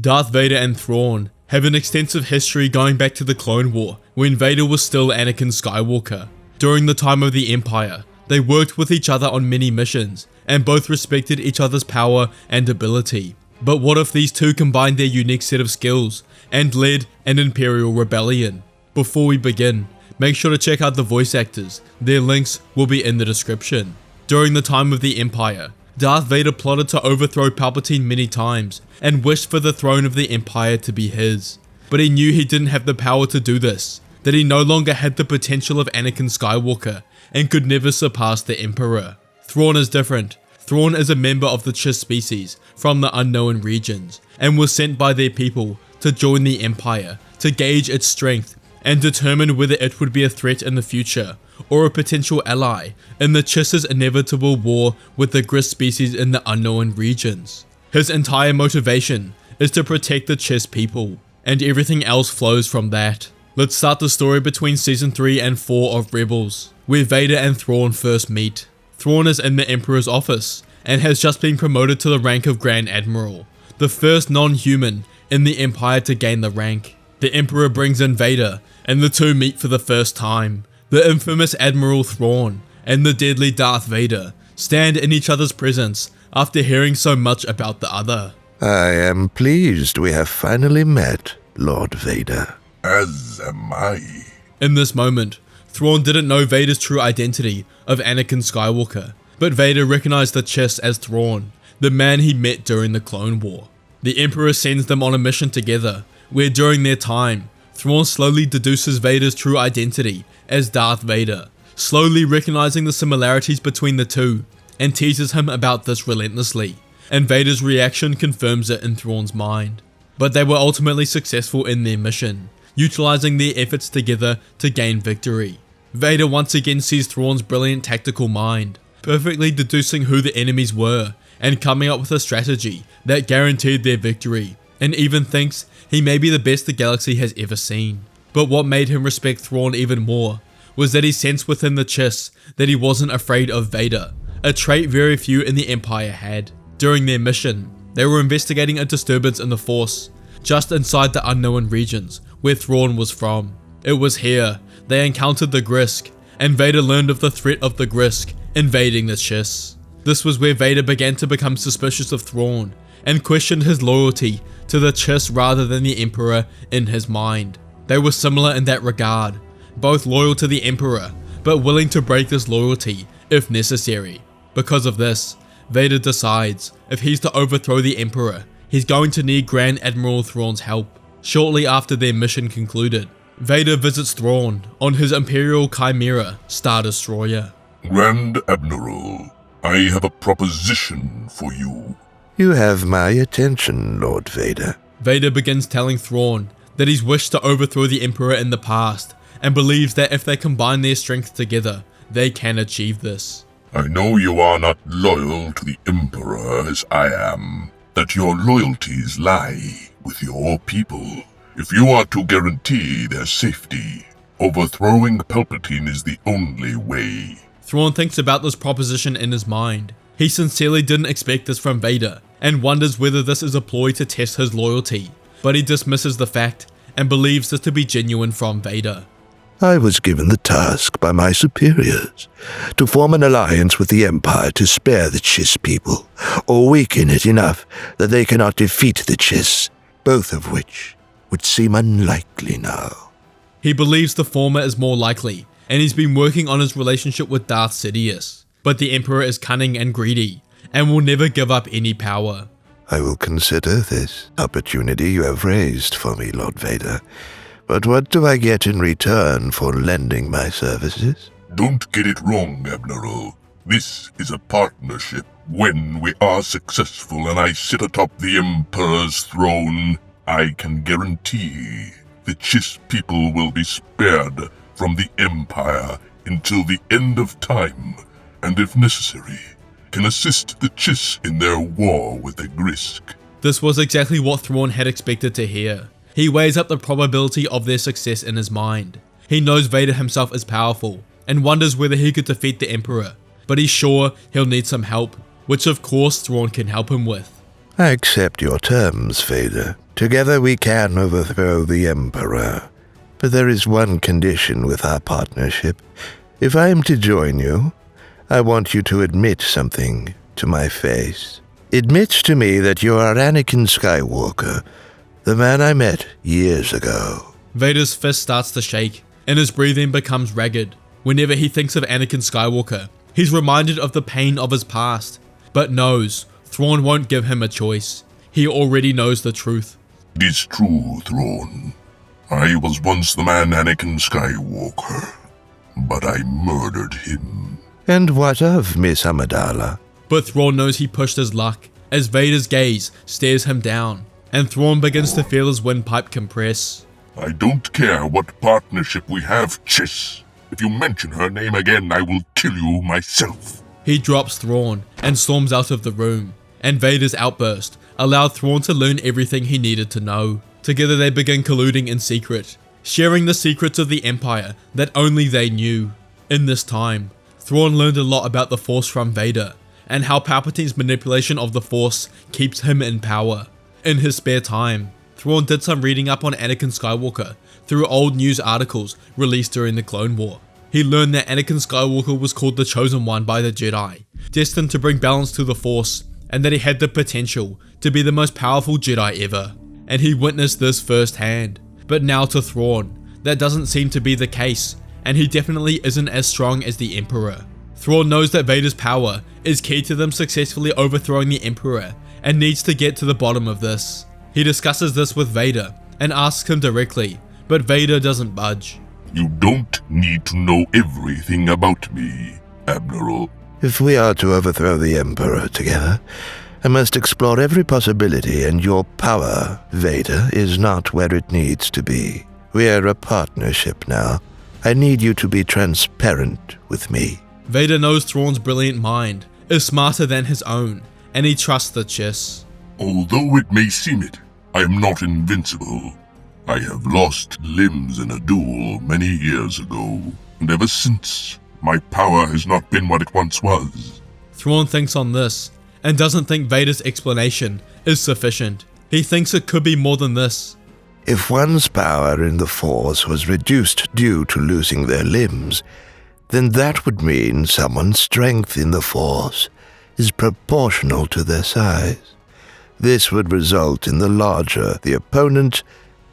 Darth Vader and Thrawn have an extensive history going back to the Clone War, when Vader was still Anakin Skywalker. During the time of the Empire, they worked with each other on many missions, and both respected each other's power and ability. But what if these two combined their unique set of skills and led an Imperial rebellion? Before we begin, make sure to check out the voice actors. Their links will be in the description. During the time of the Empire, Darth Vader plotted to overthrow Palpatine many times and wished for the throne of the Empire to be his. But he knew he didn't have the power to do this, that he no longer had the potential of Anakin Skywalker and could never surpass the Emperor. Thrawn is different. Thrawn is a member of the Chiss species from the unknown regions and was sent by their people to join the Empire to gauge its strength and determine whether it would be a threat in the future or a potential ally in the Chiss's inevitable war with the Griss species in the unknown regions. His entire motivation is to protect the Chiss people, and everything else flows from that. Let's start the story between Season 3 and 4 of Rebels, where Vader and Thrawn first meet. Thrawn is in the Emperor's office and has just been promoted to the rank of Grand Admiral, the first non-human in the Empire to gain the rank. The Emperor brings in Vader, and the two meet for the first time. The infamous Admiral Thrawn and the deadly Darth Vader stand in each other's presence after hearing so much about the other. I am pleased we have finally met, Lord Vader. As am I. In this moment, Thrawn didn't know Vader's true identity of Anakin Skywalker, but Vader recognized the Chiss as Thrawn, the man he met during the Clone War. The Emperor sends them on a mission together, where during their time, Thrawn slowly deduces Vader's true identity as Darth Vader, slowly recognizing the similarities between the two, and teases him about this relentlessly, and Vader's reaction confirms it in Thrawn's mind. But they were ultimately successful in their mission, utilizing their efforts together to gain victory. Vader once again sees Thrawn's brilliant tactical mind, perfectly deducing who the enemies were, and coming up with a strategy that guaranteed their victory, and even thinks he may be the best the galaxy has ever seen. But what made him respect Thrawn even more was that he sensed within the Chiss that he wasn't afraid of Vader, a trait very few in the Empire had. During their mission, they were investigating a disturbance in the Force, just inside the unknown regions where Thrawn was from. It was here they encountered the Grisk, and Vader learned of the threat of the Grisk invading the Chiss. This was where Vader began to become suspicious of Thrawn, and questioned his loyalty to the Chiss rather than the Emperor in his mind. They were similar in that regard, both loyal to the Emperor, but willing to break this loyalty if necessary. Because of this, Vader decides if he's to overthrow the Emperor, he's going to need Grand Admiral Thrawn's help. Shortly after their mission concluded, Vader visits Thrawn on his Imperial Chimera Star Destroyer. Grand Admiral, I have a proposition for you. You have my attention, Lord Vader. Vader begins telling Thrawn that he's wished to overthrow the Emperor in the past, and believes that if they combine their strength together, they can achieve this. I know you are not loyal to the Emperor as I am, that your loyalties lie with your people. If you are to guarantee their safety, overthrowing Palpatine is the only way. Thrawn thinks about this proposition in his mind. He sincerely didn't expect this from Vader, and wonders whether this is a ploy to test his loyalty, but he dismisses the fact and believes this to be genuine from Vader. I was given the task by my superiors to form an alliance with the Empire to spare the Chiss people, or weaken it enough that they cannot defeat the Chiss, both of which would seem unlikely now. He believes the former is more likely, and he's been working on his relationship with Darth Sidious. But the Emperor is cunning and greedy, and will never give up any power. I will consider this opportunity you have raised for me, Lord Vader. But what do I get in return for lending my services? Don't get it wrong, Admiral. This is a partnership. When we are successful and I sit atop the Emperor's throne, I can guarantee the Chiss people will be spared from the Empire until the end of time, and if necessary, can assist the Chiss in their war with the Grisk. This was exactly what Thrawn had expected to hear. He weighs up the probability of their success in his mind. He knows Vader himself is powerful, and wonders whether he could defeat the Emperor, but he's sure he'll need some help, which of course Thrawn can help him with. I accept your terms, Vader. Together we can overthrow the Emperor. But there is one condition with our partnership. If I am to join you, I want you to admit something to my face. Admit to me that you are Anakin Skywalker, the man I met years ago. Vader's fist starts to shake, and his breathing becomes ragged. Whenever he thinks of Anakin Skywalker, he's reminded of the pain of his past, but knows Thrawn won't give him a choice. He already knows the truth. It is true, Thrawn. I was once the man Anakin Skywalker, but I murdered him. And what of Miss Amidala? But Thrawn knows he pushed his luck, as Vader's gaze stares him down, and Thrawn begins to feel his windpipe compress. I don't care what partnership we have, Chiss. If you mention her name again, I will kill you myself. He drops Thrawn and storms out of the room, and Vader's outburst allowed Thrawn to learn everything he needed to know. Together they begin colluding in secret, sharing the secrets of the Empire that only they knew. In this time, Thrawn learned a lot about the Force from Vader, and how Palpatine's manipulation of the Force keeps him in power. In his spare time, Thrawn did some reading up on Anakin Skywalker through old news articles released during the Clone War. He learned that Anakin Skywalker was called the Chosen One by the Jedi, destined to bring balance to the Force, and that he had the potential to be the most powerful Jedi ever. And he witnessed this firsthand. But now to Thrawn, that doesn't seem to be the case, and he definitely isn't as strong as the Emperor. Thrawn knows that Vader's power is key to them successfully overthrowing the Emperor, and needs to get to the bottom of this. He discusses this with Vader, and asks him directly, but Vader doesn't budge. You don't need to know everything about me, Admiral. If we are to overthrow the Emperor together, I must explore every possibility, and your power, Vader, is not where it needs to be. We are a partnership now. I need you to be transparent with me. Vader knows Thrawn's brilliant mind is smarter than his own, and he trusts the Chiss. Although it may seem it, I am not invincible. I have lost limbs in a duel many years ago, and ever since, my power has not been what it once was. Thrawn thinks on this, and doesn't think Vader's explanation is sufficient. He thinks it could be more than this. If one's power in the Force was reduced due to losing their limbs, then that would mean someone's strength in the Force is proportional to their size. This would result in the larger the opponent,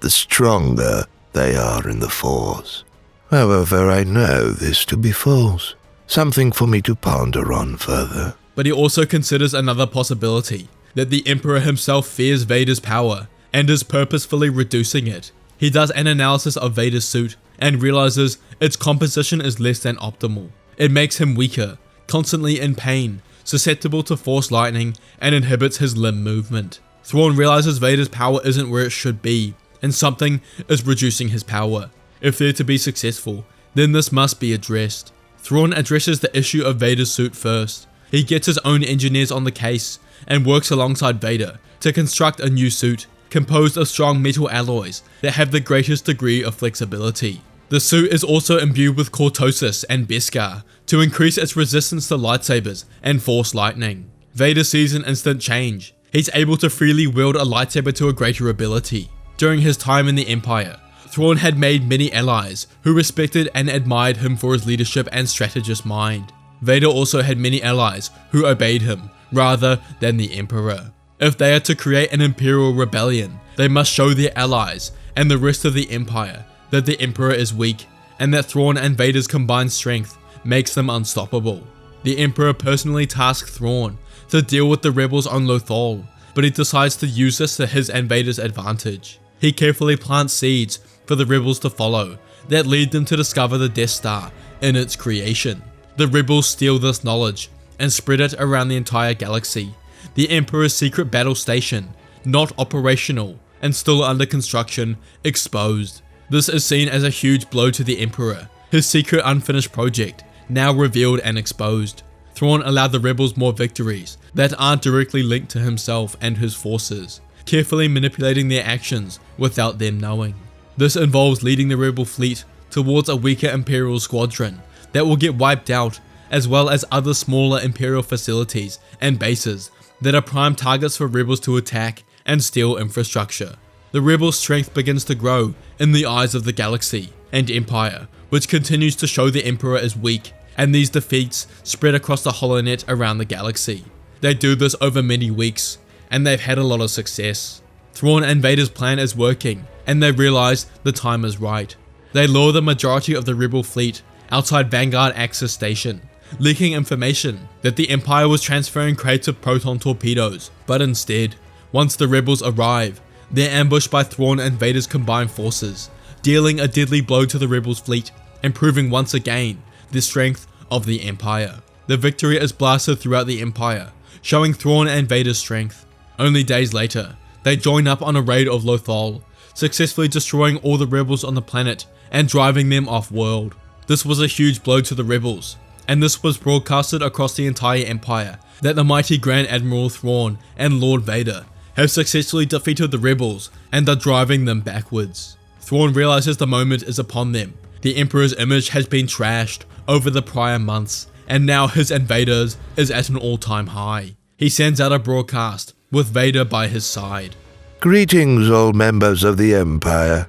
the stronger they are in the Force. However, I know this to be false. Something for me to ponder on further. But he also considers another possibility, that the Emperor himself fears Vader's power, and is purposefully reducing it. He does an analysis of Vader's suit, and realizes its composition is less than optimal. It makes him weaker, constantly in pain, susceptible to Force lightning, and inhibits his limb movement. Thrawn realizes Vader's power isn't where it should be, and something is reducing his power. If they're to be successful, then this must be addressed. Thrawn addresses the issue of Vader's suit first. He gets his own engineers on the case, and works alongside Vader to construct a new suit, composed of strong metal alloys that have the greatest degree of flexibility. The suit is also imbued with cortosis and Beskar to increase its resistance to lightsabers and Force lightning. Vader sees an instant change. He's able to freely wield a lightsaber to a greater ability. During his time in the Empire, Thrawn had made many allies who respected and admired him for his leadership and strategist mind. Vader also had many allies who obeyed him, rather than the Emperor. If they are to create an Imperial rebellion, they must show their allies and the rest of the Empire that the Emperor is weak, and that Thrawn and Vader's combined strength makes them unstoppable. The Emperor personally tasked Thrawn to deal with the rebels on Lothal, but he decides to use this to his and Vader's advantage. He carefully plants seeds for the rebels to follow that lead them to discover the Death Star in its creation. The rebels steal this knowledge and spread it around the entire galaxy. The Emperor's secret battle station, not operational and still under construction, exposed. This is seen as a huge blow to the Emperor, his secret unfinished project, now revealed and exposed. Thrawn allowed the rebels more victories that aren't directly linked to himself and his forces, carefully manipulating their actions without them knowing. This involves leading the rebel fleet towards a weaker Imperial squadron that will get wiped out, as well as other smaller Imperial facilities and bases that are prime targets for rebels to attack and steal infrastructure. The rebels' strength begins to grow in the eyes of the galaxy and Empire, which continues to show the Emperor is weak, and these defeats spread across the holonet around the galaxy. They do this over many weeks, and they've had a lot of success. Thrawn and Vader's plan is working, and they realize the time is right. They lure the majority of the rebel fleet outside Vanguard Axis Station, leaking information that the Empire was transferring crates of proton torpedoes, but instead, once the rebels arrive, they're ambushed by Thrawn and Vader's combined forces, dealing a deadly blow to the rebels' fleet and proving once again the strength of the Empire. The victory is blasted throughout the Empire, showing Thrawn and Vader's strength. Only days later, they join up on a raid of Lothal, successfully destroying all the rebels on the planet and driving them off-world. This was a huge blow to the rebels, and this was broadcasted across the entire Empire that the mighty Grand Admiral Thrawn and Lord Vader have successfully defeated the rebels and are driving them backwards. Thrawn realizes the moment is upon them. The Emperor's image has been trashed over the prior months, and now his and Vader's is at an all-time high. He sends out a broadcast with Vader by his side. Greetings, all members of the Empire.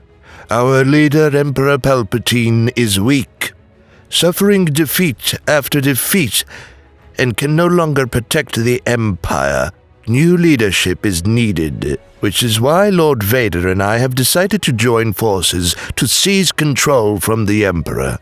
Our leader, Emperor Palpatine, is weak, suffering defeat after defeat, and can no longer protect the Empire. New leadership is needed, which is why Lord Vader and I have decided to join forces to seize control from the Emperor.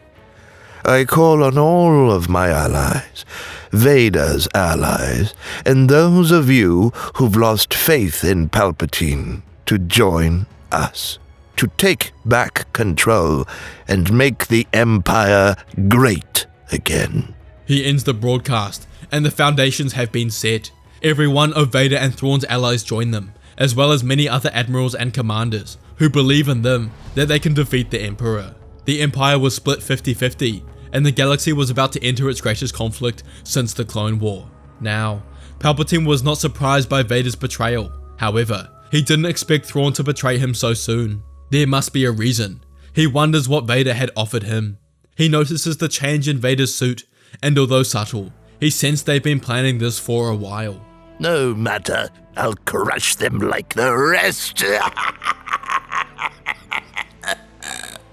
I call on all of my allies, Vader's allies, and those of you who've lost faith in Palpatine to join us, to take back control and make the Empire great again. He ends the broadcast, and the foundations have been set. Every one of Vader and Thrawn's allies join them, as well as many other admirals and commanders who believe in them that they can defeat the Emperor. The Empire was split 50-50, and the galaxy was about to enter its greatest conflict since the Clone War. Now, Palpatine was not surprised by Vader's betrayal. However, he didn't expect Thrawn to betray him so soon. There must be a reason. He wonders what Vader had offered him. He notices the change in Vader's suit, and although subtle, he sensed they've been planning this for a while. No matter, I'll crush them like the rest.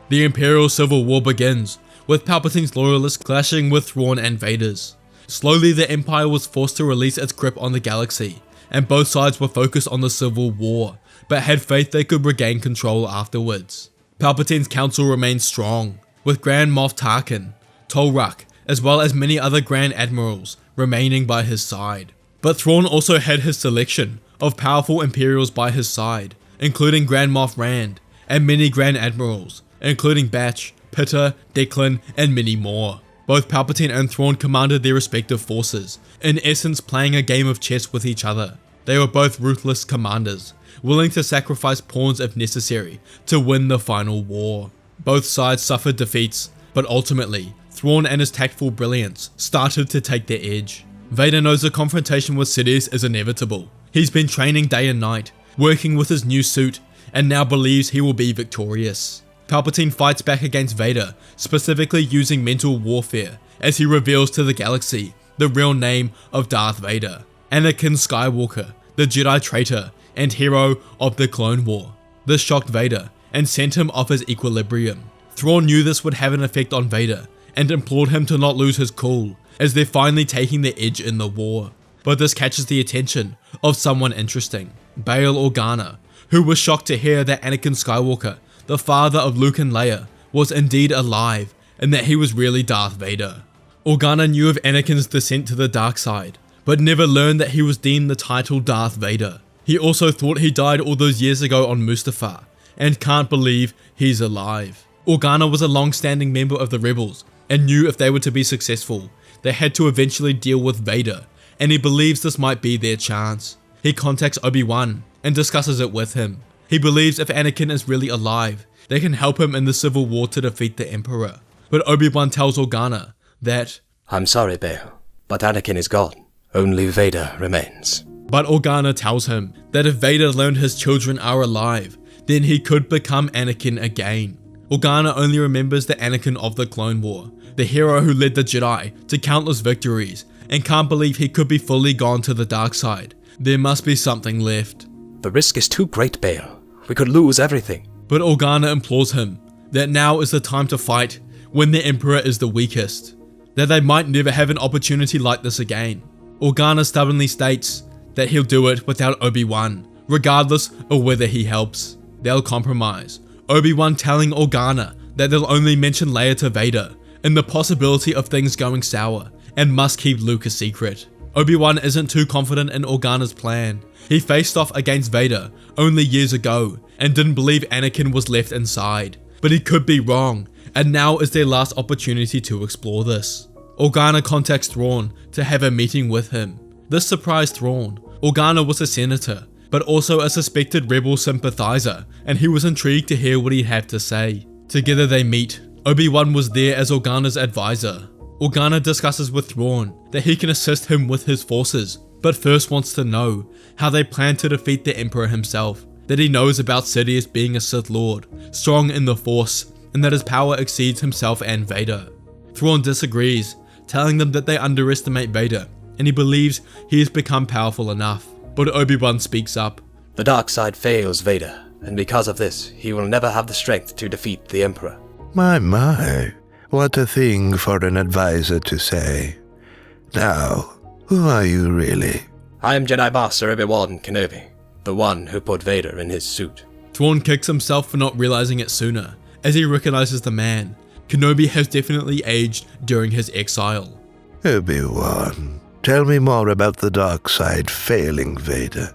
The Imperial Civil War begins, with Palpatine's loyalists clashing with Thrawn and Vader's. Slowly, the Empire was forced to release its grip on the galaxy, and both sides were focused on the Civil War, but had faith they could regain control afterwards. Palpatine's council remained strong, with Grand Moff Tarkin, Tolruk, as well as many other Grand Admirals remaining by his side. But Thrawn also had his selection of powerful Imperials by his side, including Grand Moff Rand, and many Grand Admirals, including Batch, Pitta, Declan, and many more. Both Palpatine and Thrawn commanded their respective forces, in essence playing a game of chess with each other. They were both ruthless commanders, willing to sacrifice pawns if necessary to win the final war. Both sides suffered defeats, but ultimately, Thrawn and his tactful brilliance started to take the edge. Vader knows the confrontation with Sidious is inevitable. He's been training day and night, working with his new suit, and now believes he will be victorious. Palpatine fights back against Vader, specifically using mental warfare, as he reveals to the galaxy the real name of Darth Vader, Anakin Skywalker, the Jedi traitor and hero of the Clone War. This shocked Vader and sent him off his equilibrium. Thrawn knew this would have an effect on Vader and implored him to not lose his cool, as they're finally taking the edge in the war. But this catches the attention of someone interesting, Bail Organa, who was shocked to hear that Anakin Skywalker, the father of Luke and Leia, was indeed alive and that he was really Darth Vader. Organa knew of Anakin's descent to the dark side, but never learned that he was deemed the title Darth Vader. He also thought he died all those years ago on Mustafar, and can't believe he's alive. Organa was a long-standing member of the Rebels, and knew if they were to be successful, they had to eventually deal with Vader, and he believes this might be their chance. He contacts Obi-Wan and discusses it with him. He believes if Anakin is really alive, they can help him in the Civil War to defeat the Emperor. But Obi-Wan tells Organa that, I'm sorry, Bail, but Anakin is gone. Only Vader remains. But Organa tells him that if Vader learned his children are alive, then he could become Anakin again. Organa only remembers the Anakin of the Clone War, the hero who led the Jedi to countless victories, and can't believe he could be fully gone to the dark side. There must be something left. The risk is too great, Bail. We could lose everything. But Organa implores him that now is the time to fight when the Emperor is the weakest, that they might never have an opportunity like this again. Organa stubbornly states that he'll do it without Obi-Wan, regardless of whether he helps. They'll compromise, Obi-Wan telling Organa that they'll only mention Leia to Vader and the possibility of things going sour, and must keep Luke a secret. Obi-Wan isn't too confident in Organa's plan. He faced off against Vader only years ago and didn't believe Anakin was left inside, but he could be wrong, and now is their last opportunity to explore this. Organa contacts Thrawn to have a meeting with him. This surprised Thrawn. Organa was a senator, but also a suspected rebel sympathizer, and he was intrigued to hear what he'd have to say. Together they meet. Obi-Wan was there as Organa's advisor. Organa discusses with Thrawn that he can assist him with his forces, but first wants to know how they plan to defeat the Emperor himself, that he knows about Sidious being a Sith Lord, strong in the Force, and that his power exceeds himself and Vader. Thrawn disagrees, telling them that they underestimate Vader, and he believes he has become powerful enough. But Obi-Wan speaks up. The dark side fails Vader, and because of this, he will never have the strength to defeat the Emperor. My, what a thing for an advisor to say. Now, who are you really? I am Jedi Master Obi-Wan Kenobi, the one who put Vader in his suit. Thrawn kicks himself for not realizing it sooner, as he recognizes the man. Kenobi has definitely aged during his exile. Obi-Wan, tell me more about the dark side failing Vader.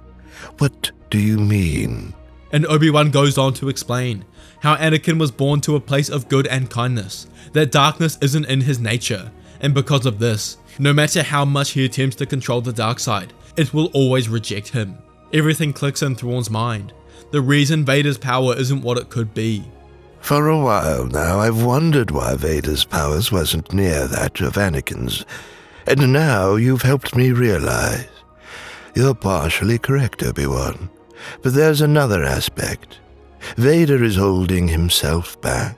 What do you mean? And Obi-Wan goes on to explain how Anakin was born to a place of good and kindness, that darkness isn't in his nature, and because of this, no matter how much he attempts to control the dark side, it will always reject him. Everything clicks in Thrawn's mind. The reason Vader's power isn't what it could be. For a while now, I've wondered why Vader's powers wasn't near that of Anakin's, and now you've helped me realize. You're partially correct, Obi-Wan, but there's another aspect. Vader is holding himself back.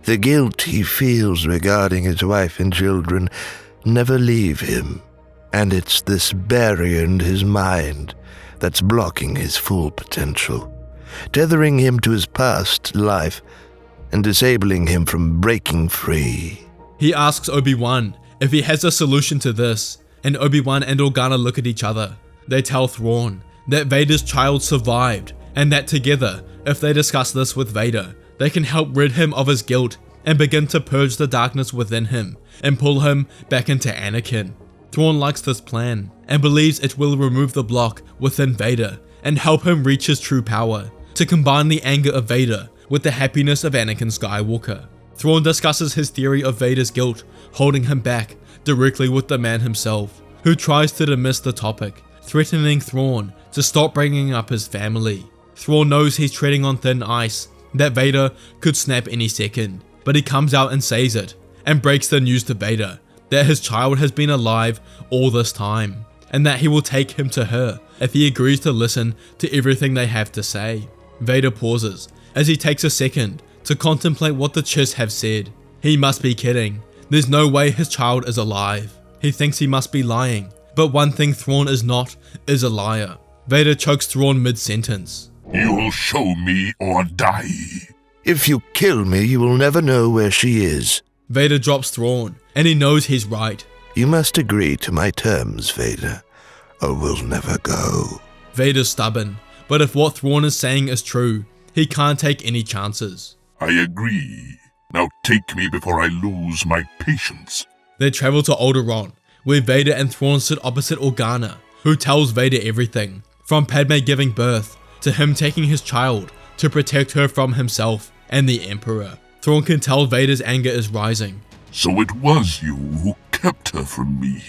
The guilt he feels regarding his wife and children never leave him, and it's this barrier in his mind that's blocking his full potential, tethering him to his past life and disabling him from breaking free. He asks Obi-Wan if he has a solution to this, and Obi-Wan and Organa look at each other. They tell Thrawn that Vader's child survived, and that together, if they discuss this with Vader, they can help rid him of his guilt and begin to purge the darkness within him and pull him back into Anakin. Thrawn likes this plan and believes it will remove the block within Vader and help him reach his true power, to combine the anger of Vader with the happiness of Anakin Skywalker. Thrawn discusses his theory of Vader's guilt holding him back directly with the man himself, who tries to dismiss the topic, threatening Thrawn to stop bringing up his family. Thrawn knows he's treading on thin ice, that Vader could snap any second, but he comes out and says it, and breaks the news to Vader that his child has been alive all this time, and that he will take him to her if he agrees to listen to everything they have to say. Vader pauses as he takes a second to contemplate what the Chiss have said. He must be kidding. There's no way his child is alive. He thinks he must be lying, but one thing Thrawn is not is a liar. Vader chokes Thrawn mid-sentence. You'll show me or die. If you kill me, you will never know where she is. Vader drops Thrawn, and he knows he's right. You must agree to my terms, Vader, or we'll never go. Vader's stubborn, but if what Thrawn is saying is true, he can't take any chances. I agree. Now take me before I lose my patience. They travel to Alderaan, where Vader and Thrawn sit opposite Organa, who tells Vader everything, from Padme giving birth, to him taking his child to protect her from himself and the Emperor. Thrawn can tell Vader's anger is rising. So it was you who kept her from me.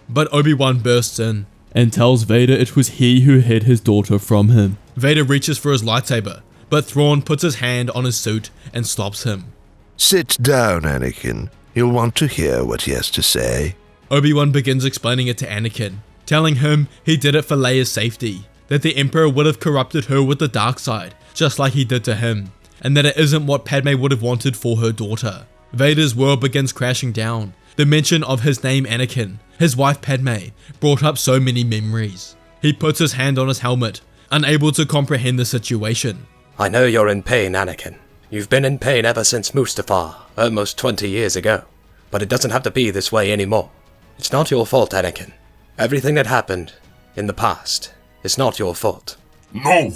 But Obi-Wan bursts in and tells Vader it was he who hid his daughter from him. Vader reaches for his lightsaber, but Thrawn puts his hand on his suit and stops him. Sit down, Anakin. You'll want to hear what he has to say. Obi-Wan begins explaining it to Anakin, telling him he did it for Leia's safety, that the Emperor would have corrupted her with the dark side, just like he did to him, and that it isn't what Padme would have wanted for her daughter. Vader's world begins crashing down. The mention of his name Anakin, his wife Padme, brought up so many memories. He puts his hand on his helmet, unable to comprehend the situation. I know you're in pain, Anakin. You've been in pain ever since Mustafar, almost 20 years ago. But it doesn't have to be this way anymore. It's not your fault, Anakin. Everything that happened in the past is not your fault. No!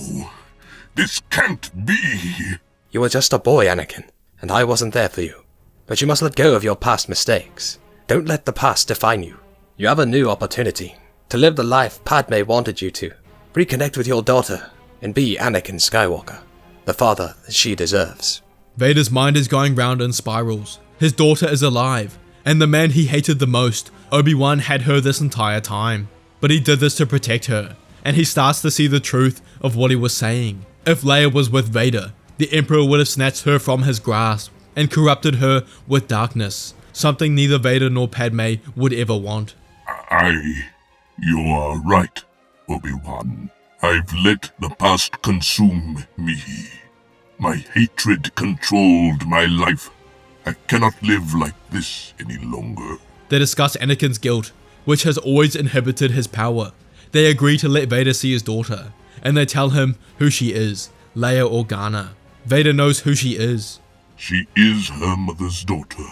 This can't be! You were just a boy, Anakin, and I wasn't there for you. But you must let go of your past mistakes. Don't let the past define you. You have a new opportunity to live the life Padme wanted you to. Reconnect with your daughter and be Anakin Skywalker, the father that she deserves. Vader's mind is going round in spirals. His daughter is alive, and the man he hated the most, Obi-Wan, had her this entire time. But he did this to protect her, and he starts to see the truth of what he was saying. If Leia was with Vader, the Emperor would have snatched her from his grasp and corrupted her with darkness, something neither Vader nor Padme would ever want. You are right, Obi-Wan. I've let the past consume me. My hatred controlled my life. I cannot live like this any longer. They discuss Anakin's guilt, which has always inhibited his power. They agree to let Vader see his daughter, and they tell him who she is, Leia Organa. Vader knows who she is. She is her mother's daughter.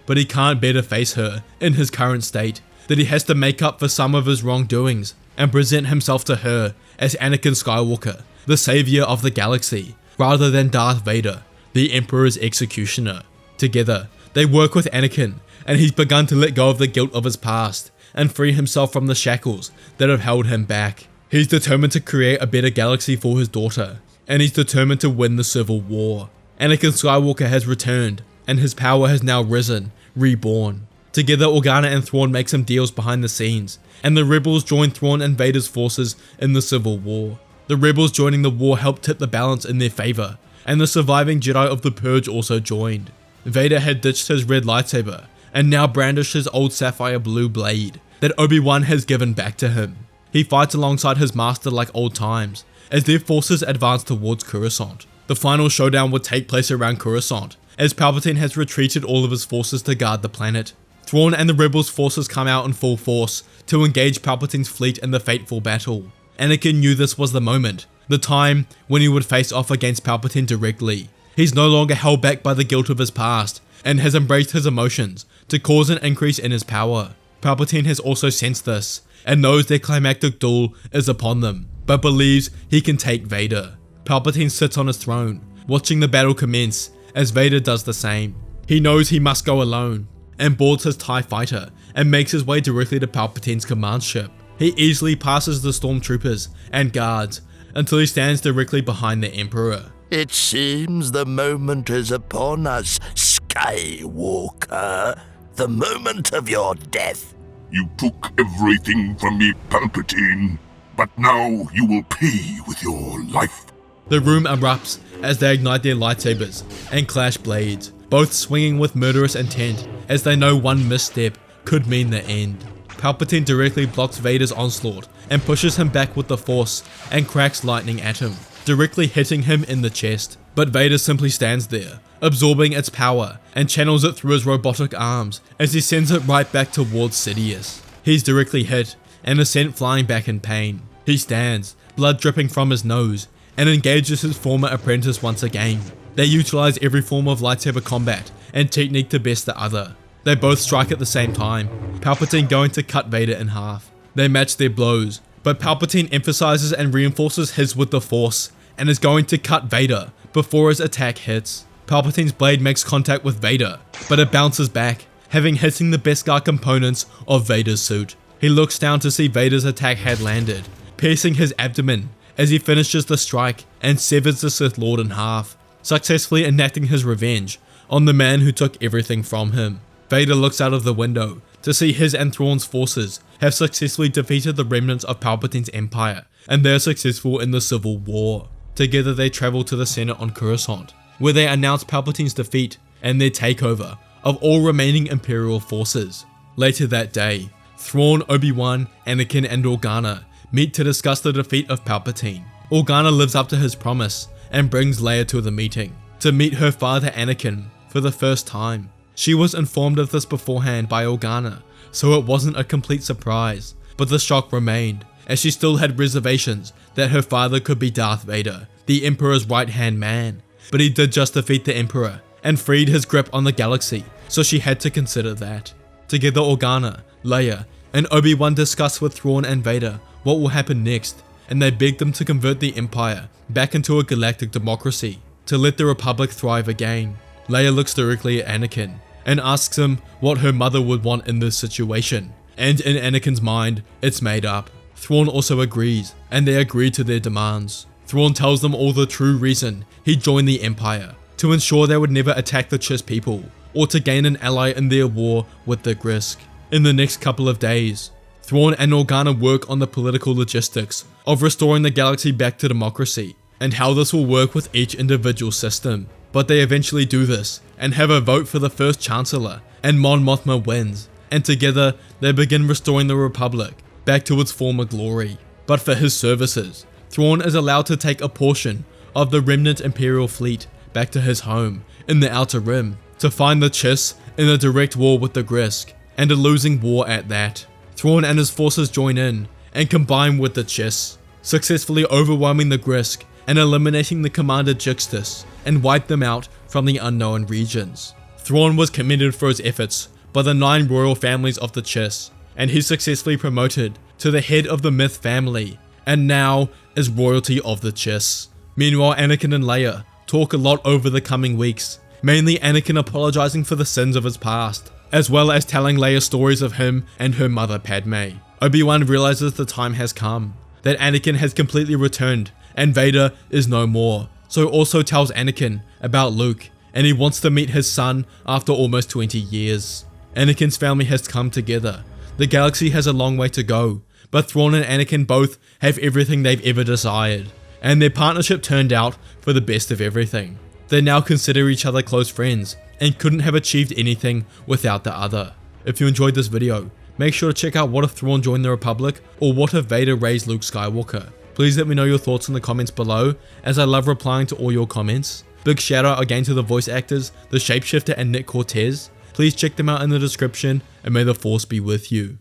But he can't bear to face her in his current state, that he has to make up for some of his wrongdoings and present himself to her as Anakin Skywalker, the savior of the galaxy, rather than Darth Vader, the Emperor's executioner. Together, they work with Anakin, and he's begun to let go of the guilt of his past and free himself from the shackles that have held him back. He's determined to create a better galaxy for his daughter, and he's determined to win the Civil War. Anakin Skywalker has returned, and his power has now risen, reborn. Together, Organa and Thrawn make some deals behind the scenes, and the rebels join Thrawn and Vader's forces in the Civil War. The rebels joining the war helped tip the balance in their favor, and the surviving Jedi of the Purge also joined. Vader had ditched his red lightsaber, and now brandished his old sapphire blue blade that Obi-Wan has given back to him. He fights alongside his master like old times, as their forces advance towards Coruscant. The final showdown would take place around Coruscant, as Palpatine has retreated all of his forces to guard the planet. Thrawn and the rebels' forces come out in full force to engage Palpatine's fleet in the fateful battle. Anakin knew this was the moment, the time when he would face off against Palpatine directly. He's no longer held back by the guilt of his past, and has embraced his emotions to cause an increase in his power. Palpatine has also sensed this, and knows their climactic duel is upon them, but believes he can take Vader. Palpatine sits on his throne, watching the battle commence, as Vader does the same. He knows he must go alone, and boards his TIE fighter, and makes his way directly to Palpatine's command ship. He easily passes the stormtroopers and guards, until he stands directly behind the Emperor. It seems the moment is upon us, Skywalker. The moment of your death. You took everything from me, Palpatine, but now you will pay with your life. The room erupts as they ignite their lightsabers and clash blades, both swinging with murderous intent, as they know one misstep could mean the end. Palpatine directly blocks Vader's onslaught and pushes him back with the Force and cracks lightning at him, directly hitting him in the chest. But Vader simply stands there, absorbing its power, and channels it through his robotic arms as he sends it right back towards Sidious. He's directly hit and is sent flying back in pain. He stands, blood dripping from his nose, and engages his former apprentice once again. They utilize every form of lightsaber combat and technique to best the other. They both strike at the same time, Palpatine going to cut Vader in half. They match their blows, but Palpatine emphasizes and reinforces his with the Force, and is going to cut Vader before his attack hits. Palpatine's blade makes contact with Vader, but it bounces back, having hitting the Beskar components of Vader's suit. He looks down to see Vader's attack had landed, piercing his abdomen as he finishes the strike and severs the Sith Lord in half, successfully enacting his revenge on the man who took everything from him. Vader looks out of the window to see his and Thrawn's forces have successfully defeated the remnants of Palpatine's empire, and they are successful in the Civil War. Together they travel to the Senate on Coruscant, where they announce Palpatine's defeat and their takeover of all remaining Imperial forces. Later that day, Thrawn, Obi-Wan, Anakin and Organa meet to discuss the defeat of Palpatine. Organa lives up to his promise and brings Leia to the meeting, to meet her father Anakin for the first time. She was informed of this beforehand by Organa, so it wasn't a complete surprise, but the shock remained, as she still had reservations that her father could be Darth Vader, the Emperor's right-hand man, but he did just defeat the Emperor and freed his grip on the galaxy, so she had to consider that. Together Organa, Leia, and Obi-Wan discuss with Thrawn and Vader what will happen next, and they beg them to convert the Empire back into a galactic democracy to let the Republic thrive again. Leia looks directly at Anakin and asks him what her mother would want in this situation, and in Anakin's mind, it's made up. Thrawn also agrees, and they agree to their demands. Thrawn tells them all the true reason he joined the Empire, to ensure they would never attack the Chiss people, or to gain an ally in their war with the Grisk. In the next couple of days, Thrawn and Organa work on the political logistics of restoring the galaxy back to democracy, and how this will work with each individual system. But they eventually do this, and have a vote for the first Chancellor, and Mon Mothma wins, and together they begin restoring the Republic back to its former glory. But for his services, Thrawn is allowed to take a portion of the remnant Imperial fleet back to his home in the Outer Rim to find the Chiss in a direct war with the Grisk, and a losing war at that. Thrawn and his forces join in and combine with the Chiss, successfully overwhelming the Grisk and eliminating the Commander Jixtus and wipe them out from the unknown regions. Thrawn was commended for his efforts by the 9 royal families of the Chiss, and he's successfully promoted to the head of the Myth family, and now is royalty of the Chiss. Meanwhile, Anakin and Leia talk a lot over the coming weeks, mainly Anakin apologizing for the sins of his past, as well as telling Leia stories of him and her mother Padme. Obi-Wan realizes the time has come, that Anakin has completely returned and Vader is no more, so also tells Anakin about Luke, and he wants to meet his son after almost 20 years. Anakin's family has come together. The galaxy has a long way to go, but Thrawn and Anakin both have everything they've ever desired, and their partnership turned out for the best of everything. They now consider each other close friends, and couldn't have achieved anything without the other. If you enjoyed this video, make sure to check out What If Thrawn Joined the Republic, or What If Vader Raised Luke Skywalker. Please let me know your thoughts in the comments below, as I love replying to all your comments. Big shout out again to the voice actors, the Shapeshifter and Nick Cortez. Please check them out in the description, and may the Force be with you.